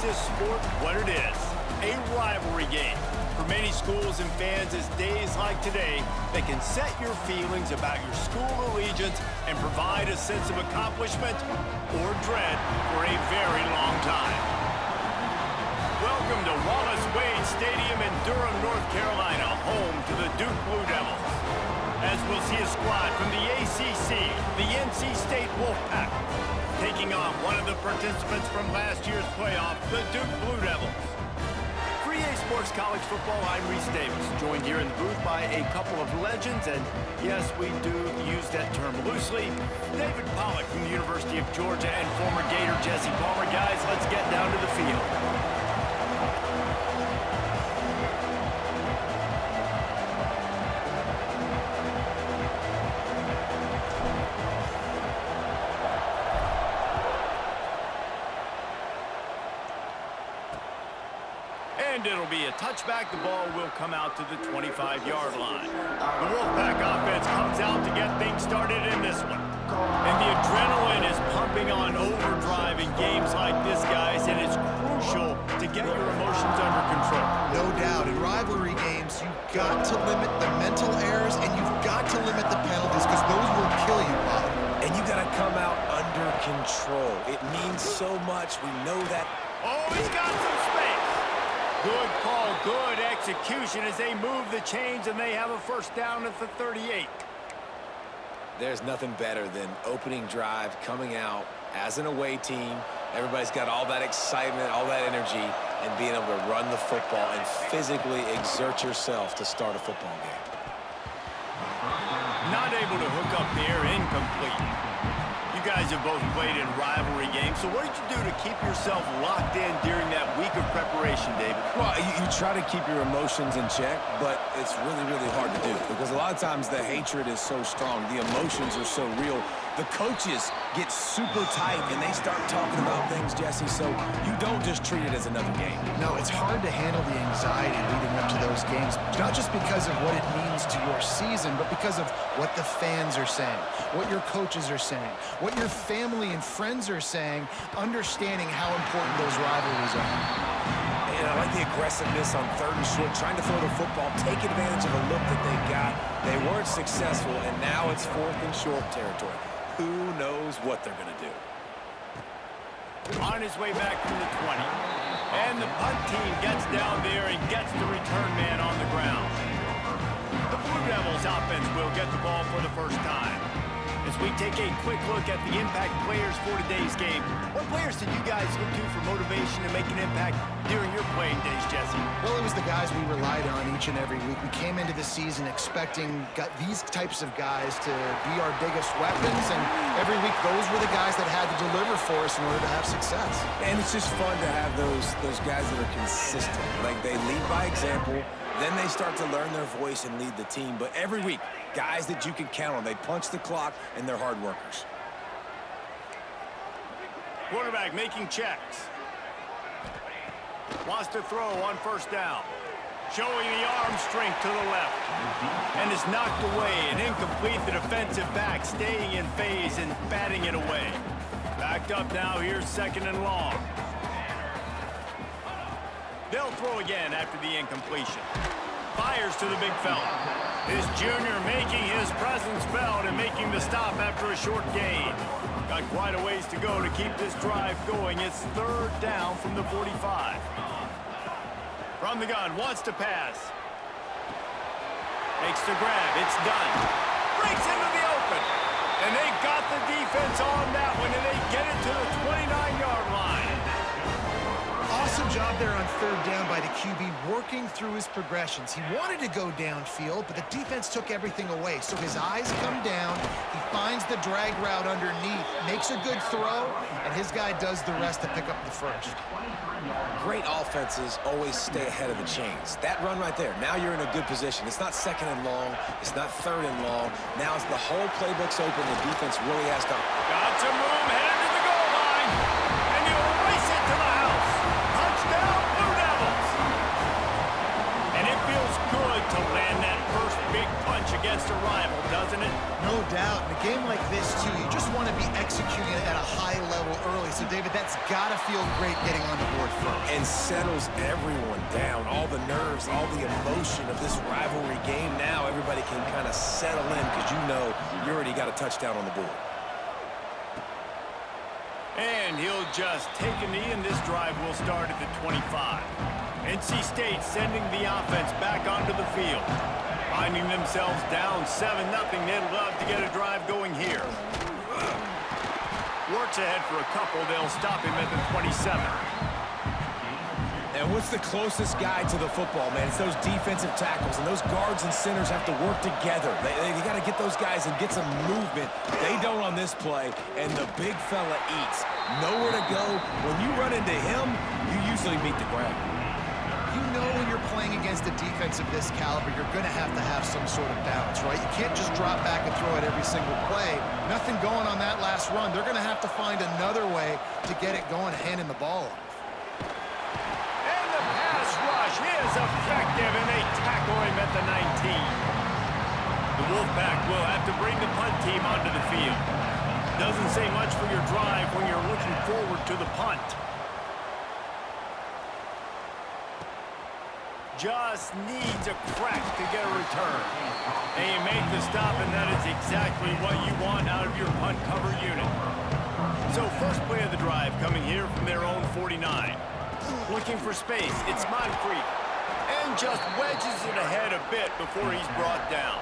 this sport what it is, a rivalry game. For many schools and fans, it's days like today that can set your feelings about your school allegiance and provide a sense of accomplishment or dread for a very long time. Welcome to Wallace Wade Stadium in Durham, North Carolina, home to the Duke Blue Devils. As we'll see a squad from the ACC, the NC State Wolfpack, taking on one of the participants from last year's playoff, the Duke Blue Devils. For EA Sports College Football, I'm Reese Davis, joined here in the booth by a couple of legends, and yes, we do use that term loosely. David Pollack from the University of Georgia and former Gator Jesse Palmer. Guys, let's get down to the field. And it'll be a touchback. The ball will come out to the 25-yard line. The Wolfpack offense comes out to get things started in this one. And the adrenaline is pumping on overdrive in games like this, guys, and it's crucial to get your emotions under control. No doubt. In rivalry games, you've got to limit the mental errors, and you've got to limit the penalties, because those will kill you, Bob. And you got to come out under control. It means so much. We know that. Oh, he's got some space. Good call, good execution as they move the chains, and they have a first down at the 38. There's nothing better than opening drive, coming out as an away team. Everybody's got all that excitement, all that energy, and being able to run the football and physically exert yourself to start a football game. Not able to hook up there, incomplete. You guys have both played in rivalry games, so what did you do to keep yourself locked in during that week of preparation, David? Well, you try to keep your emotions in check, but it's really, really hard to do because a lot of times the hatred is so strong, the emotions are so real. The coaches get super tight and they start talking about things, Jesse, so you don't just treat it as another game. No, it's hard to handle the anxiety leading up to those games, not just because of what it means to your season, but because of what the fans are saying, what your coaches are saying, what your family and friends are saying, understanding how important those rivalries are. And I like the aggressiveness on 3rd and short, trying to throw the football, take advantage of a look that they got. They weren't successful, and now it's 4th and short territory. Who knows what they're going to do? On his way back from the 20. And the punt team gets down there and gets the return man on the ground. The Blue Devils offense will get the ball for the first time. As we take a quick look at the impact players for today's game, what players did you guys look to for motivation to make an impact during your playing days, Jesse? Well, it was the guys we relied on each and every week. We came into the season expecting these types of guys to be our biggest weapons, and every week those were the guys that had to deliver for us in order to have success. And it's just fun to have those guys that are consistent. Like, they lead by example, then they start to learn their voice and lead the team. But every week, guys that you can count on, they punch the clock, and they're hard workers. Quarterback making checks. Wants to throw on first down. Showing the arm strength to the left. And is knocked away and incomplete. The defensive back staying in phase and batting it away. Backed up now. Here's 2nd and long. They'll throw again after the incompletion. Fires to the big fella. His junior making his presence felt and making the stop after a short gain. Got quite a ways to go to keep this drive going. It's 3rd down from the 45. From the gun, wants to pass. Makes the grab, it's done. Breaks into the open. And they got the defense on that one, and they get it to the 29-yard line. Awesome job there on 3rd down by the QB, working through his progressions. He wanted to go downfield, but the defense took everything away. So his eyes come down, he finds the drag route underneath, makes a good throw, and his guy does the rest to pick up the first. Great offenses always stay ahead of the chains. That run right there, now you're in a good position. It's not 2nd and long, it's not 3rd and long. Now as the whole playbook's open, the defense really has to... Got some room, headed to the goal line, and he'll race it to the house. Touchdown, Blue Devils! And it feels good to land that first big punch against a rival, doesn't it? No doubt. In a game like this, too, you just want to be executing at a high level early So, David, that's got to feel great getting on the board first. And settles everyone down. All the nerves, all the emotion of this rivalry game. Now everybody can kind of settle in because you know you already got a touchdown on the board. And he'll just take a knee, and this drive will start at the 25. NC State sending the offense back onto the field. Finding themselves down 7-0, they'd love to get a drive going here. Works ahead for a couple. They'll stop him at the 27. And what's the closest guy to the football, man? It's those defensive tackles, and those guards and centers have to work together. They got to get those guys and get some movement. They don't on this play, and the big fella eats. Nowhere to go. When you run into him, you usually meet the ground. You know when you're playing against a defense of this caliber, you're going to have some sort of balance, right? You can't just drop back and throw it every single play. Nothing going on that last run. They're going to have to find another way to get it going, handing the ball off. And the pass rush is effective, and they tackle him at the 19. The Wolfpack will have to bring the punt team onto the field. Doesn't say much for your drive when you're looking forward to the punt. Just needs a crack to get a return. And you make the stop, and that is exactly what you want out of your punt cover unit. So first play of the drive coming here from their own 49. Looking for space, it's Moncrief. And just wedges it ahead a bit before he's brought down.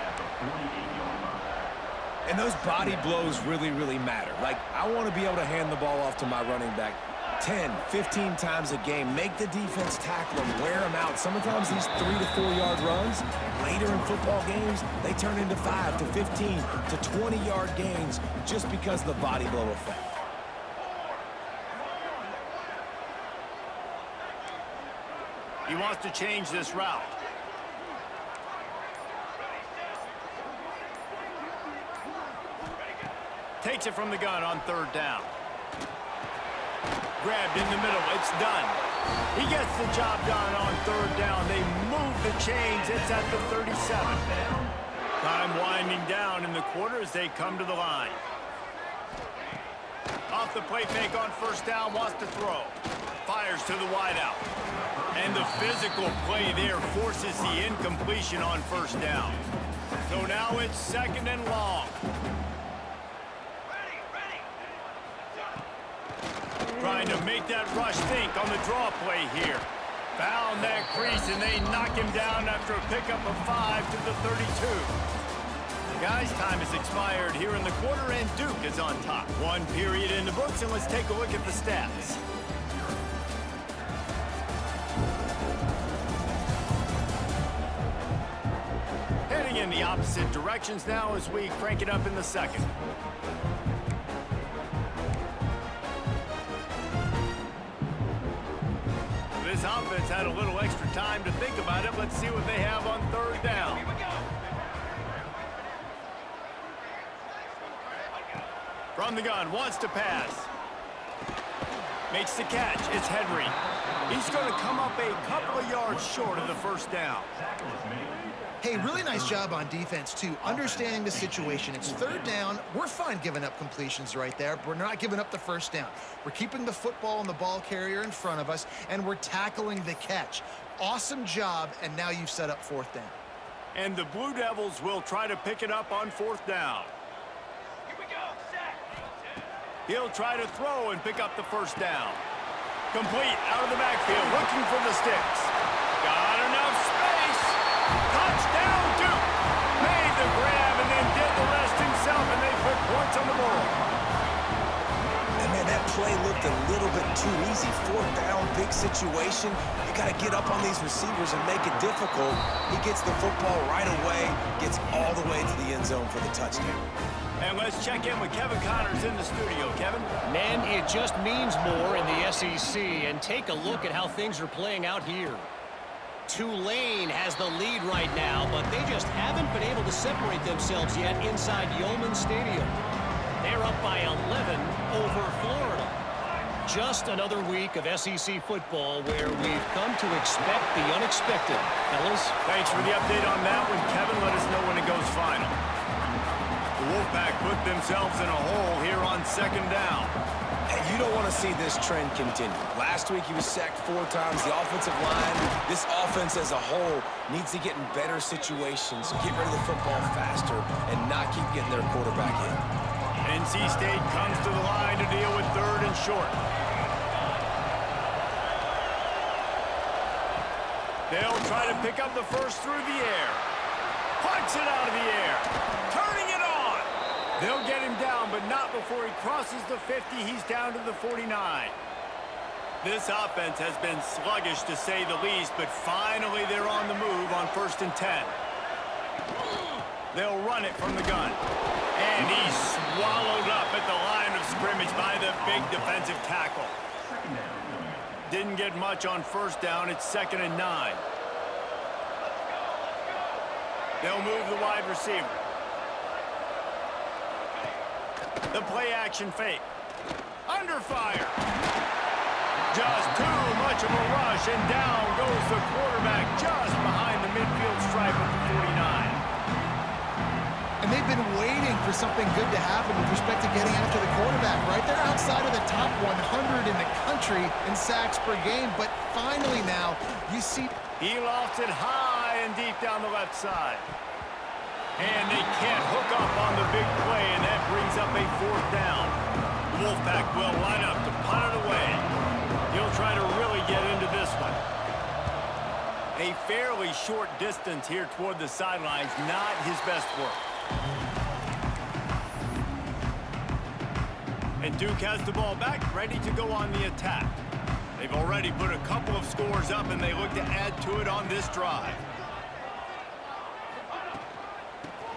And those body blows really, really matter. Like, I want to be able to hand the ball off to my running back 10, 15 times a game. Make the defense tackle them, wear them out. Sometimes these 3 to 4 yard runs, later in football games, they turn into 5 to 15 to 20 yard gains just because of the body blow effect. He wants to change this route. Takes it from the gun on third down. Grabbed in the middle. It's done. He gets the job done on third down. They move the chains. It's at the 37. Time winding down in the quarter as they come to the line. Off the play fake on first down. Wants to throw. Fires to the wideout. And the physical play there forces the incompletion on first down. So now it's second and long. Trying to make that rush think on the draw play here. Found that crease, and they knock him down after a pickup of 5 to the 32. Guys, time has expired here in the quarter, and Duke is on top. One period in the books, and let's take a look at the stats. Heading in the opposite directions now as we crank it up in the second. This offense had a little extra time to think about it. Let's see what they have on third down. From the gun, wants to pass. Makes the catch. It's Henry. He's going to come up a couple of yards short of the first down. Hey, really nice job on defense, too, understanding the situation. It's third down. We're fine giving up completions right there. We're not giving up the first down. We're keeping the football and the ball carrier in front of us, and we're tackling the catch. Awesome job, and now you've set up fourth down. And the Blue Devils will try to pick it up on fourth down. Here we go. He'll try to throw and pick up the first down. Complete out of the backfield, looking for the sticks. Got enough space. Touchdown, Duke! Made the grab and then did the rest himself, and they put points on the board. And man, that play looked a little bit too easy. Fourth down, big situation. You got to get up on these receivers and make it difficult. He gets the football right away, gets all the way to the end zone for the touchdown. And let's check in with Kevin Connors in the studio. Kevin? Man, it just means more in the SEC, and take a look at how things are playing out here. Tulane has the lead right now, but they just haven't been able to separate themselves yet inside Yeoman Stadium. They're up by 11 over Florida. Just another week of SEC football where we've come to expect the unexpected. Fellas? Thanks for the update on that one, Kevin. Let us know when it goes final. The Wolfpack put themselves in a hole here on second down. And You don't want to see this trend continue. Last week, he was sacked 4 times. The offensive line, this offense as a whole, needs to get in better situations, get rid of the football faster, and not keep getting their quarterback hit. NC State comes to the line to deal with 3rd and short. They'll try to pick up the first through the air. Punts it out of the air. Turning it on. They'll get him down, but not before he crosses the 50. He's down to the 49. This offense has been sluggish, to say the least, but finally they're on the move on 1st and 10. They'll run it from the gun. And he's swallowed up at the line of scrimmage by the big defensive tackle. Didn't get much on 1st down. It's 2nd and 9. They'll move the wide receiver. The play action fake. Under fire. Just too much of a rush, and down goes the quarterback just behind the midfield stripe of the 49. And they've been waiting for something good to happen with respect to getting after the quarterback, right? They're outside of the top 100 in the country in sacks per game, but finally now you see... He lofts it high and deep down the left side. And they can't hook up on the big play, and that brings up a 4th down. The Wolfpack will line up to punt it away. He'll try to really get into this one. A fairly short distance here toward the sidelines, not his best work. And Duke has the ball back, ready to go on the attack. They've already put a couple of scores up, and they look to add to it on this drive.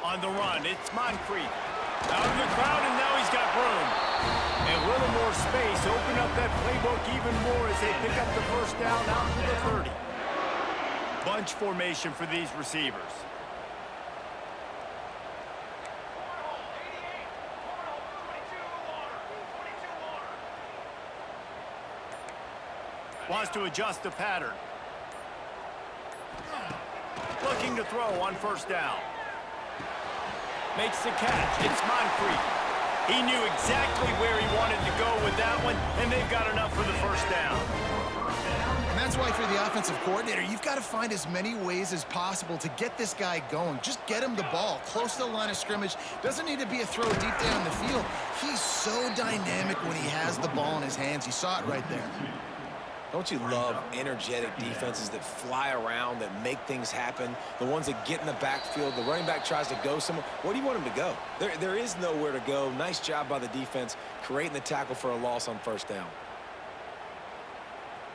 On the run, it's Moncrief. Out of the crowd, and now he's got room. And a little more space. Open up that playbook even more as they pick up the 1st down out to the 30. Bunch formation for these receivers. Wants to adjust the pattern. Looking to throw on 1st down. Makes the catch. It's Moncrief. He knew exactly where he wanted to go with that one, and they've got enough for the 1st down. And that's why, for the offensive coordinator, you've got to find as many ways as possible to get this guy going. Just get him the ball close to the line of scrimmage. Doesn't need to be a throw deep down the field. He's so dynamic when he has the ball in his hands. You saw it right there. Don't you love energetic defenses that fly around, that make things happen? The ones that get in the backfield, the running back tries to go somewhere. Where do you want him to go? There is nowhere to go. Nice job by the defense creating the tackle for a loss on 1st down.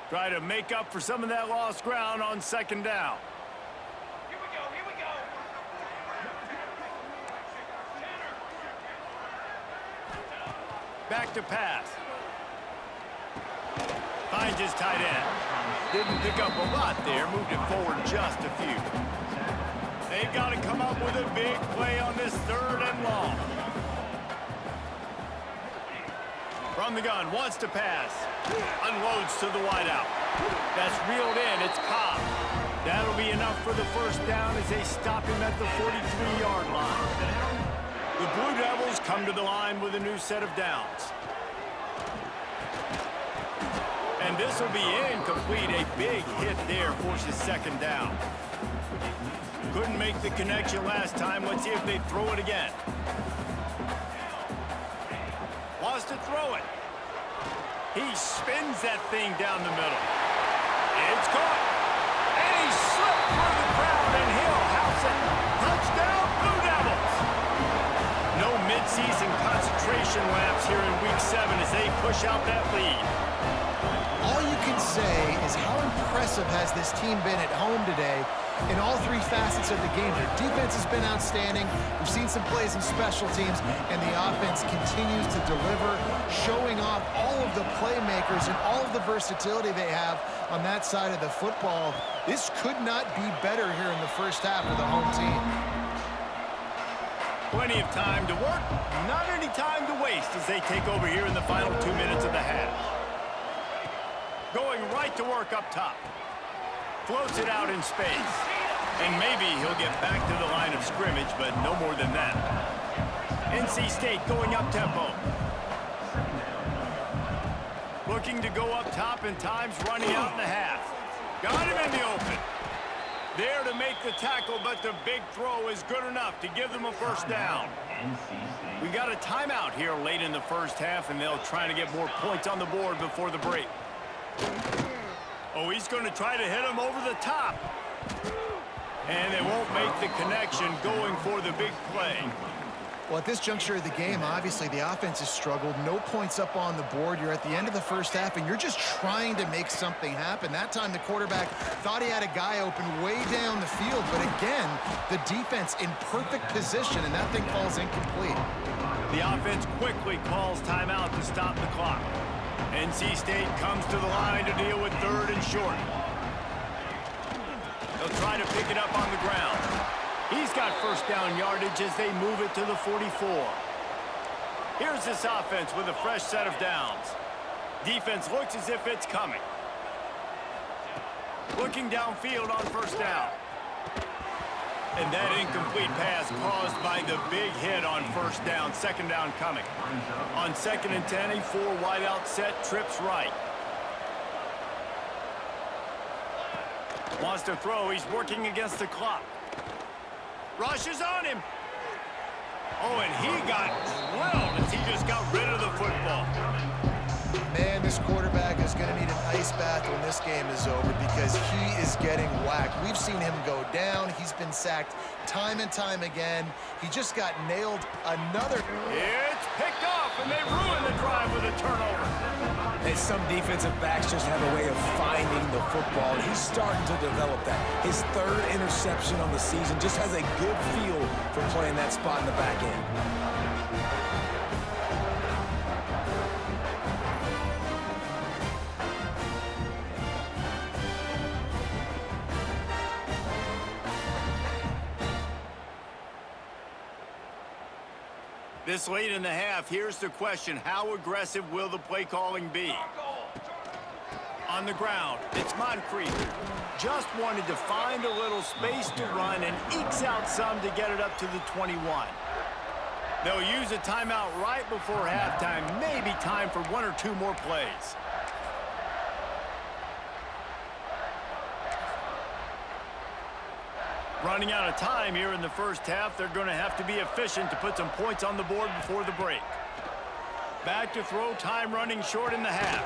Try to make up for some of that lost ground on 2nd down. Here we go. Back to pass. Finds his tight end. Didn't pick up a lot there. Moved it forward just a few. They've got to come up with a big play on this 3rd and long. From the gun, wants to pass. Unloads to the wideout. That's reeled in. It's Cobb. That'll be enough for the 1st down as they stop him at the 43-yard line. The Blue Devils come to the line with a new set of downs. And this will be incomplete. A big hit there forces 2nd down. Couldn't make the connection last time. Let's see if they throw it again. Wants to throw it. He spins that thing down the middle. It's caught. And he slipped through the crowd, and he'll house it. Touchdown, Blue Devils. No midseason concentration laps here in Week 7 as they push out that lead. All you can say is how impressive has this team been at home today in all 3 facets of the game. Their defense has been outstanding. We've seen some plays in special teams, and the offense continues to deliver, showing off all of the playmakers and all of the versatility they have on that side of the football. This could not be better here in the 1st half of the home team. Plenty of time to work, not any time to waste as they take over here in the final 2 minutes of the half. Going right to work up top. Floats it out in space. And maybe he'll get back to the line of scrimmage, but no more than that. NC State going up tempo. Looking to go up top in times, running out in the half. Got him in the open. There to make the tackle, but the big throw is good enough to give them a first down. We got a timeout here late in the first half, and they'll try to get more points on the board before the break. Oh, he's going to try to hit him over the top. And they won't make the connection going for the big play. Well, at this juncture of the game, obviously the offense has struggled. No points up on the board. You're at the end of the first half, and you're just trying to make something happen. That time the quarterback thought he had a guy open way down the field, but again, the defense in perfect position, and that thing falls incomplete. The offense quickly calls timeout to stop the clock. NC State comes to the line to deal with third and short. They'll try to pick it up on the ground. He's got first down yardage as they move it to the 44. Here's this offense with a fresh set of downs. Defense looks as if it's coming. Looking downfield on first down. And that incomplete pass caused by the big hit on first down. Second down coming. On 2nd and 10, a 4 wideout set, trips right. Wants to throw. He's working against the clock. Rushes on him. Oh, and he got drilled as he just got rid of the football. Man, this quarterback is going to need an ice bath when this game is over because he is getting whacked. We've seen him go down. He's been sacked time and time again. He just got nailed another. It's picked off, and they ruin the drive with a turnover. And some defensive backs just have a way of finding the football, and he's starting to develop that. His 3rd interception on the season just has a good feel for playing that spot in the back end. This late in the half, here's the question. How aggressive will the play calling be? On the ground, it's Moncrief. Just wanted to find a little space to run and ekes out some to get it up to the 21. They'll use a timeout right before halftime. Maybe time for 1 or 2 more plays. Running out of time here in the first half. They're going to have to be efficient to put some points on the board before the break. Back to throw, time running short in the half.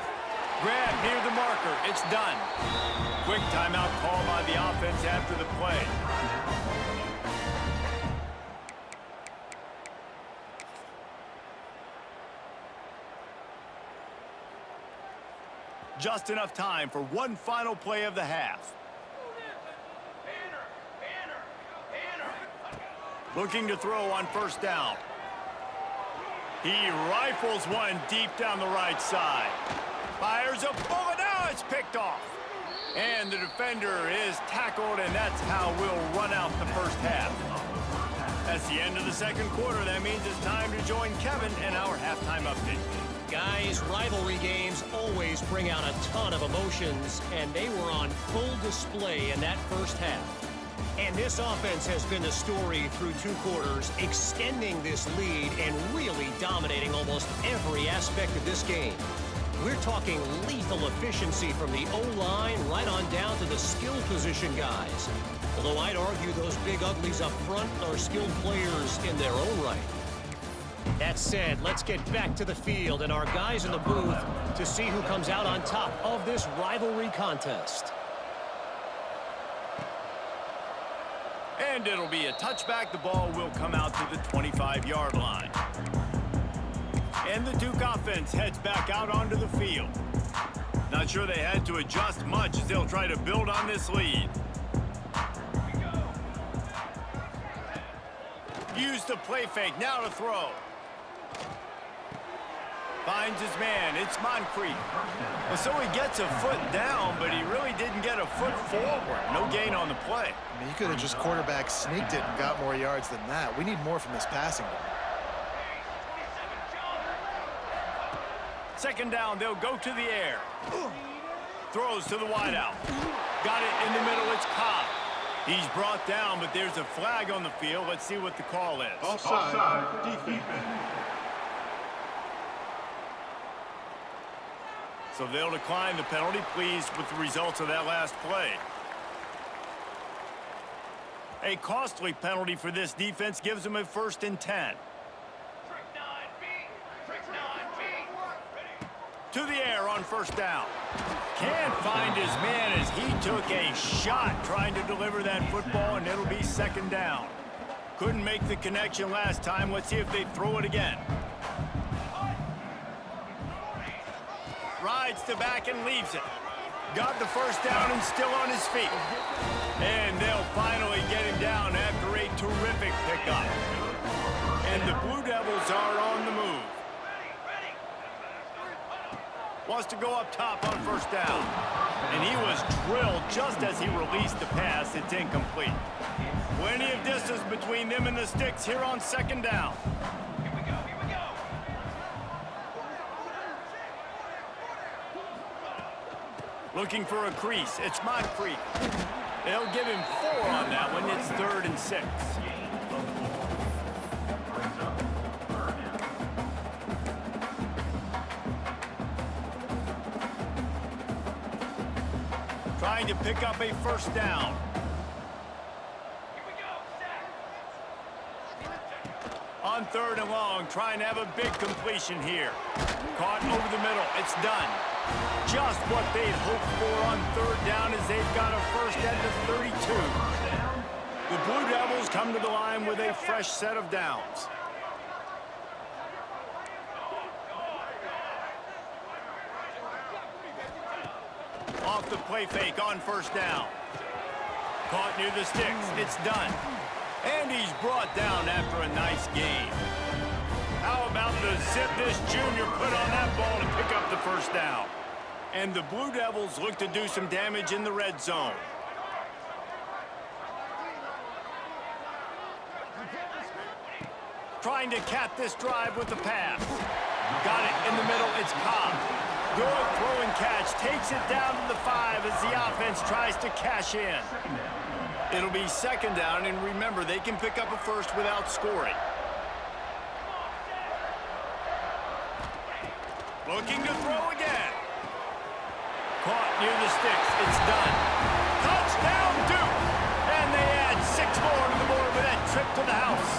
Grab near the marker, it's done. Quick timeout call by the offense after the play. Just enough time for one final play of the half. Looking to throw on first down. He rifles one deep down the right side. Fires a bullet. Now it's picked off. And the defender is tackled, and that's how we'll run out the first half. That's the end of the second quarter. That means it's time to join Kevin in our halftime update. Guys, rivalry games always bring out a ton of emotions, and they were on full display in that first half. And this offense has been the story through 2 quarters, extending this lead and really dominating almost every aspect of this game. We're talking lethal efficiency from the O-line right on down to the skill position guys. Although I'd argue those big uglies up front are skilled players in their own right. That said, let's get back to the field and our guys in the booth to see who comes out on top of this rivalry contest. And it'll be a touchback. The ball will come out to the 25-yard line. And the Duke offense heads back out onto the field. Not sure they had to adjust much as they'll try to build on this lead. Use the play fake, now to throw. Finds his man, it's Moncrief. Well, so he gets a foot down, but he really didn't get a foot forward. No gain on the play. I mean, you could have just quarterback sneaked it and got more yards than that. We need more from this passing game. Second down, they'll go to the air. Throws to the wideout. Got it in the middle, it's Cobb. He's brought down, but there's a flag on the field. Let's see what the call is. Offside, defense. So they'll decline the penalty, pleased with the results of that last play. A costly penalty for this defense gives them a 1st and 10. To the air on 1st down. Can't find his man as he took a shot trying to deliver that football, and it'll be 2nd down. Couldn't make the connection last time. Let's see if they throw it again. Rides to back and leaves it. Got the 1st down and still on his feet. And they'll finally get him down after a terrific pickup. And the Blue Devils are on the move. Wants to go up top on 1st down. And he was drilled just as he released the pass. It's incomplete. Plenty of distance between them and the sticks here on 2nd down. Here we go, here we go. Looking for a crease. It's Moncrief. They'll give him 4 on that one. It's 3rd and 6. Trying to pick up a 1st down. Here we go, sack. On 3rd and long, trying to have a big completion here. Caught over the middle. It's done. Just what they'd hoped for on 3rd down as they've got a 1st at the 32. The Blue Devils come to the line with a fresh set of downs. Off the play fake on 1st down. Caught near the sticks. It's done. And he's brought down after a nice game. How about the zip this junior put on that ball to pick up the 1st down? And the Blue Devils look to do some damage in the red zone. Trying to cap this drive with the pass. Got it in the middle. It's Cobb. Good throw and catch. Takes it down to the 5 as the offense tries to cash in. It'll be 2nd down, and remember, they can pick up a 1st without scoring. Looking to throw again. Caught near the sticks. It's done. Touchdown, Duke! And they add 6 more to the board with that trip to the house.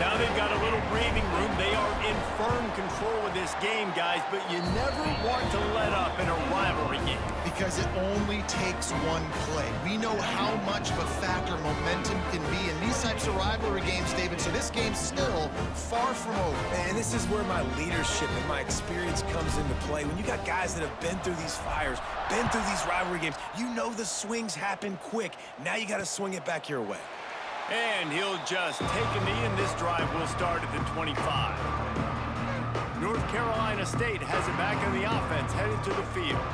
Now they've got a little breathing room. They are in firm control of this game, guys, but you never want to let up in a rivalry game. Because it only takes one play. We know how much of a factor momentum can be in these types of rivalry games, David, so this game's still far from over. And this is where my leadership and my experience comes into play. When you got guys that have been through these fires, been through these rivalry games, you know the swings happen quick. Now you got to swing it back your way. And he'll just take a knee, and this drive will start at the 25. North Carolina State has it back in the offense, headed to the field.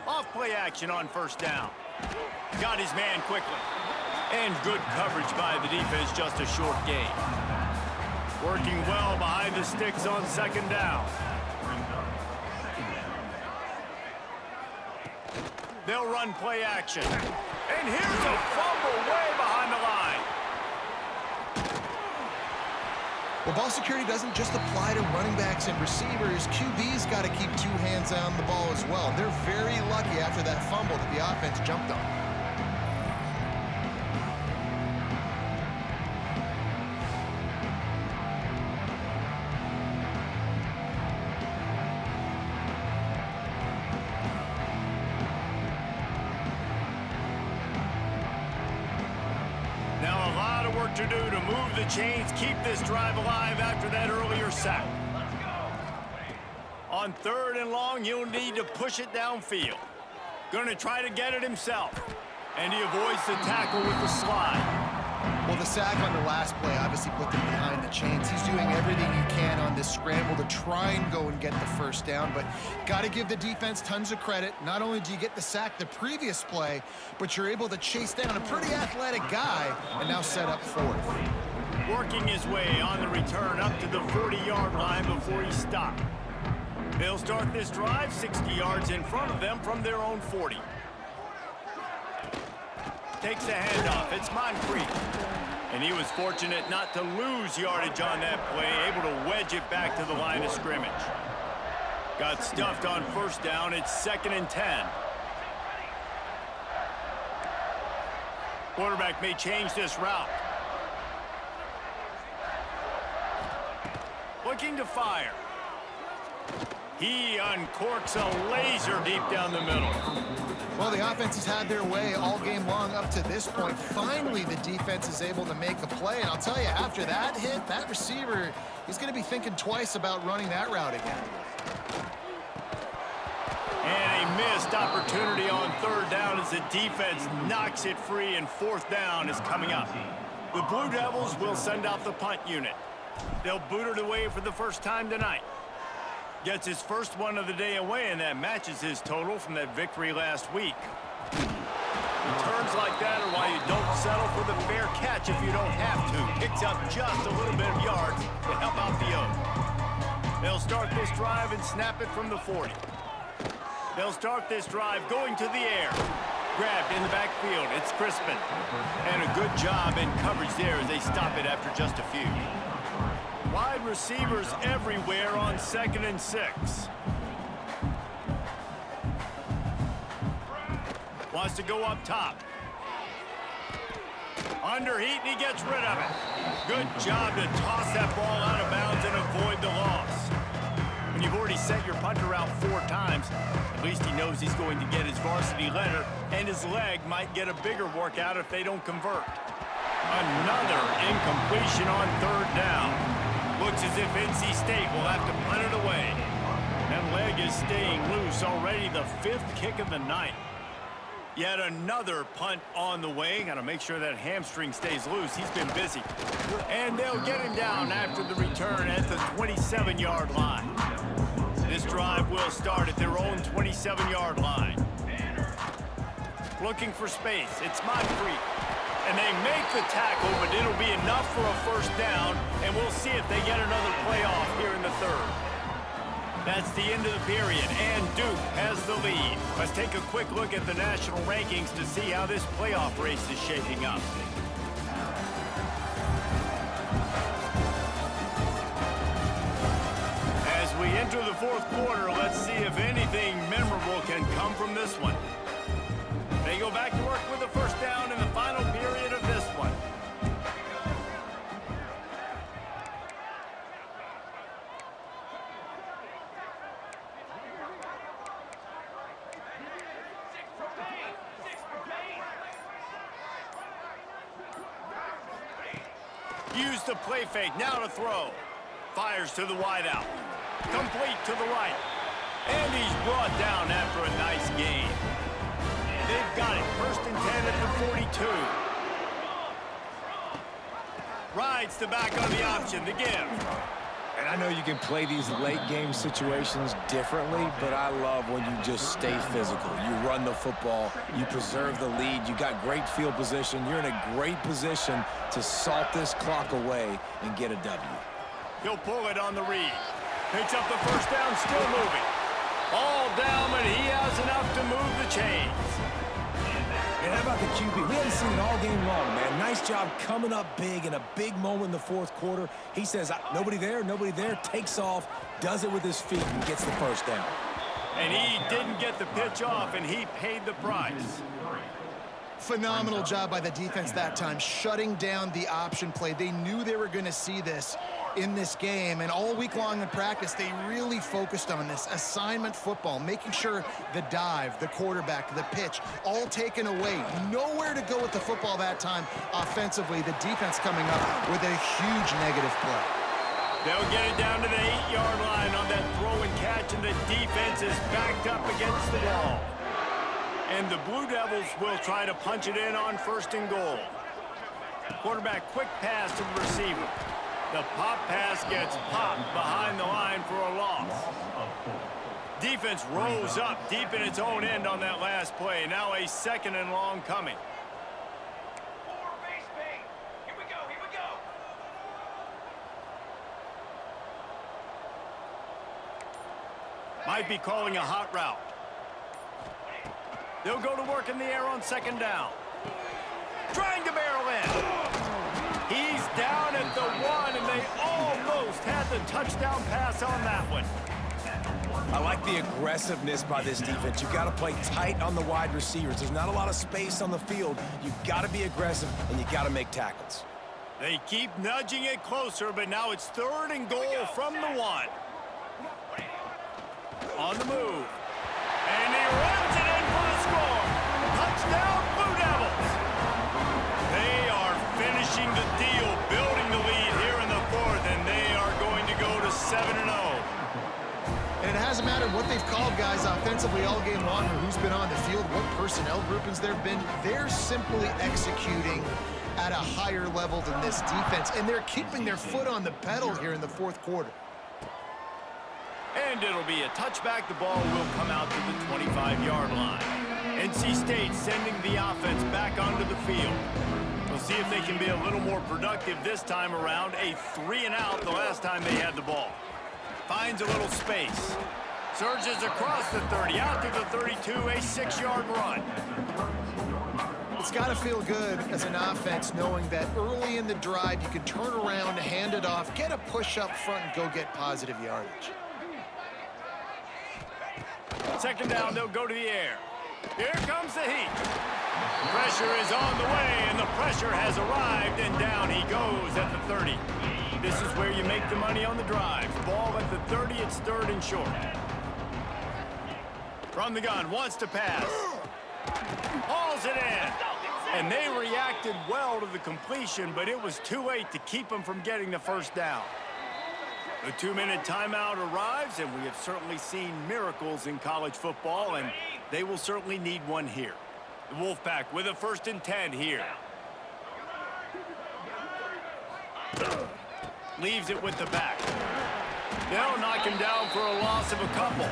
Off play action on 1st down. Got his man quickly. And good coverage by the defense, just a short gain. Working well behind the sticks on 2nd down. They'll run play action. And here's a fumble way behind the line. Well, ball security doesn't just apply to running backs and receivers. QB's got to keep 2 hands on the ball as well. They're very lucky after that fumble that the offense jumped on. To do to move the chains, keep this drive alive after that earlier sack. On 3rd and long, he'll need to push it downfield. Going to try to get it himself. And he avoids the tackle with the slide. Well, the sack on the last play obviously put them behind the chains. He's doing everything he can on this scramble to try and go and get the 1st down, but got to give the defense tons of credit. Not only do you get the sack the previous play, but you're able to chase down a pretty athletic guy and now set up 4th. Working his way on the return up to the 40-yard line before he stopped. They'll start this drive 60 yards in front of them from their own 40. Takes a handoff. It's Moncrief. And he was fortunate not to lose yardage on that play, able to wedge it back to the line of scrimmage. Got stuffed on first down. It's 2nd and 10. Quarterback may change this route. Looking to fire. He uncorks a laser deep down the middle. Well, the offense has had their way all game long up to this point. Finally, the defense is able to make a play. And I'll tell you, after that hit, that receiver, he's going to be thinking twice about running that route again. And a missed opportunity on 3rd down as the defense knocks it free, and 4th down is coming up. The Blue Devils will send out the punt unit. They'll boot it away for the first time tonight. Gets his first one of the day away, and that matches his total from that victory last week. Returns like that are why you don't settle for the fair catch if you don't have to. Picks up just a little bit of yards to help out the O's. They'll start this drive and snap it from the 40. They'll start this drive going to the air. Grabbed in the backfield. It's Crispin. And a good job in coverage there as they stop it after just a few. Wide receivers everywhere on 2nd and 6. Wants to go up top. Underheat, and he gets rid of it. Good job to toss that ball out of bounds and avoid the loss. When you've already sent your punter out 4 times, at least he knows he's going to get his varsity letter, and his leg might get a bigger workout if they don't convert. Another incompletion on 3rd down. Looks as if NC State will have to punt it away. That leg is staying loose already, the 5th kick of the night. Yet another punt on the way. Got to make sure that hamstring stays loose. He's been busy. And they'll get him down after the return at the 27-yard line. This drive will start at their own 27-yard line. Looking for space. It's Moncrief. And they make the tackle, but it'll be enough for a first down, and we'll see if they get another playoff here in the 3rd. That's the end of the period, and Duke has the lead. Let's take a quick look at the national rankings to see how this playoff race is shaping up. As we enter the 4th quarter, let's see if anything memorable can come from this one. They go back to work with a first down in the final period of this one. Use the play fake, now to throw. Fires to the wideout. Complete to the right. And he's brought down after a nice gain. They've got it. 1st and 10 at the 42. Rides the back on the option, the give. And I know you can play these late game situations differently, but I love when you just stay physical. You run the football, you preserve the lead, you got great field position, you're in a great position to salt this clock away and get a W. He'll pull it on the read. Picks up the first down, still moving. All down, but he has enough to move the chains. And how about the QB? We haven't seen it all game long, man. Nice job coming up big in a big moment in the 4th quarter. He says, nobody there, takes off, does it with his feet, and gets the first down. And he didn't get the pitch off, and he paid the price. Phenomenal job by the defense that time, shutting down the option play. They knew they were going to see this in this game, and all week long in practice, they really focused on this assignment football, making sure the dive, the quarterback, the pitch, all taken away. Nowhere to go with the football that time offensively. The defense coming up with a huge negative play. They'll get it down to the 8-yard line on that throw and catch, and the defense is backed up against the wall. And the Blue Devils will try to punch it in on 1st and goal. Quarterback quick pass to the receiver. The pop pass gets popped behind the line for a loss. Defense rose up deep in its own end on that last play. Now a 2nd and long coming. 4 base bait. Here we go, here we go. Might be calling a hot route. They'll go to work in the air on 2nd down. Trying to barrel in. touchdown pass on that one. I like the aggressiveness by this defense. You've got to play tight on the wide receivers. There's not a lot of space on the field. You've got to be aggressive, and you've got to make tackles. They keep nudging it closer, but now it's 3rd and goal from the 1. On the move. And he runs it in for the score. Touchdown, Blue Devils. They are finishing the deal, building the lead here in the 4th, and they are going to go to 7-0. And it hasn't mattered what they've called guys offensively all game long or who's been on the field, what personnel groupings there have been. They're simply executing at a higher level than this defense, and they're keeping their foot on the pedal here in the 4th quarter. And it'll be a touchback. The ball will come out to the 25-yard line. NC State sending the offense back onto the field. We'll see if they can be a little more productive this time around. A 3-and-out the last time they had the ball. Finds a little space. Surges across the 30, out to the 32, a 6-yard run. It's got to feel good as an offense knowing that early in the drive you can turn around, hand it off, get a push up front, and go get positive yardage. 2nd down, they'll go to the air. Here comes the heat. Pressure is on the way, and the pressure has arrived, and down he goes at the 30. This is where you make the money on the drives. Ball at the 30, it's 3rd and short. From the gun, wants to pass. Hauls it in. And they reacted well to the completion, but it was too late to keep them from getting the 1st down. The 2-minute timeout arrives, and we have certainly seen miracles in college football, and they will certainly need one here. The Wolfpack with a 1st and 10 here. Leaves it with the back. They'll knock him down for a loss of a couple.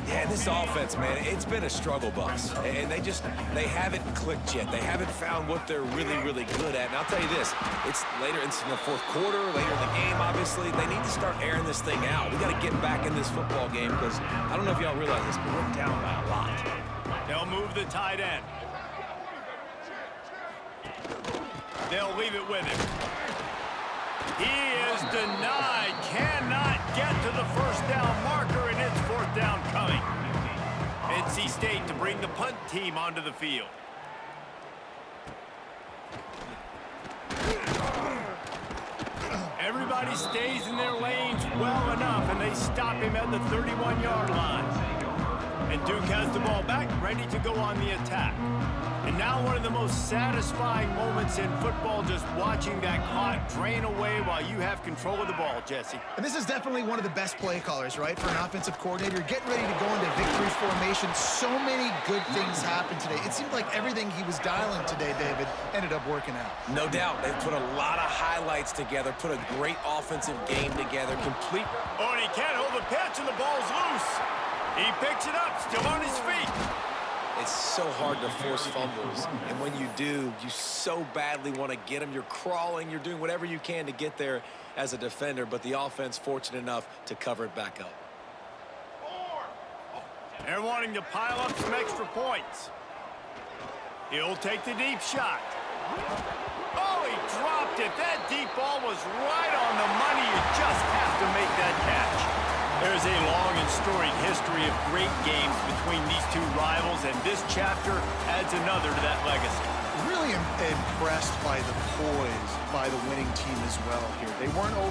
Yeah, this offense, man, it's been a struggle bus. And they haven't clicked yet. They haven't found what they're really, really good at. And I'll tell you this, it's later, it's in the 4th quarter, later in the game, obviously. They need to start airing this thing out. We got to get back in this football game because I don't know if y'all realize this, but we're down by a lot. They'll move the tight end. They'll leave it with him. He is denied, cannot get to the 1st down marker, and it's 4th down coming. NC State to bring the punt team onto the field. Everybody stays in their lanes well enough, and they stop him at the 31-yard line. And Duke has the ball back, ready to go on the attack. And now one of the most satisfying moments in football, just watching that clock drain away while you have control of the ball, Jesse. And this is definitely one of the best play callers, right, for an offensive coordinator. Getting ready to go into victory formation. So many good things happened today. It seemed like everything he was dialing today, David, ended up working out. No doubt. They've put a lot of highlights together, put a great offensive game together, complete. Oh, and he can't hold the pitch, and the ball's loose. He picks it up, still on his feet. It's so hard to force fumbles, and when you do, you so badly want to get them. You're crawling, you're doing whatever you can to get there as a defender, but the offense fortunate enough to cover it back up. They're wanting to pile up some extra points. He'll take the deep shot. Oh, he dropped it. That deep ball was right on the money. You just have to make that catch. There's a long and storied history of great games between these two rivals, and this chapter adds another to that legacy. Really impressed by the poise by the winning team as well here. They weren't over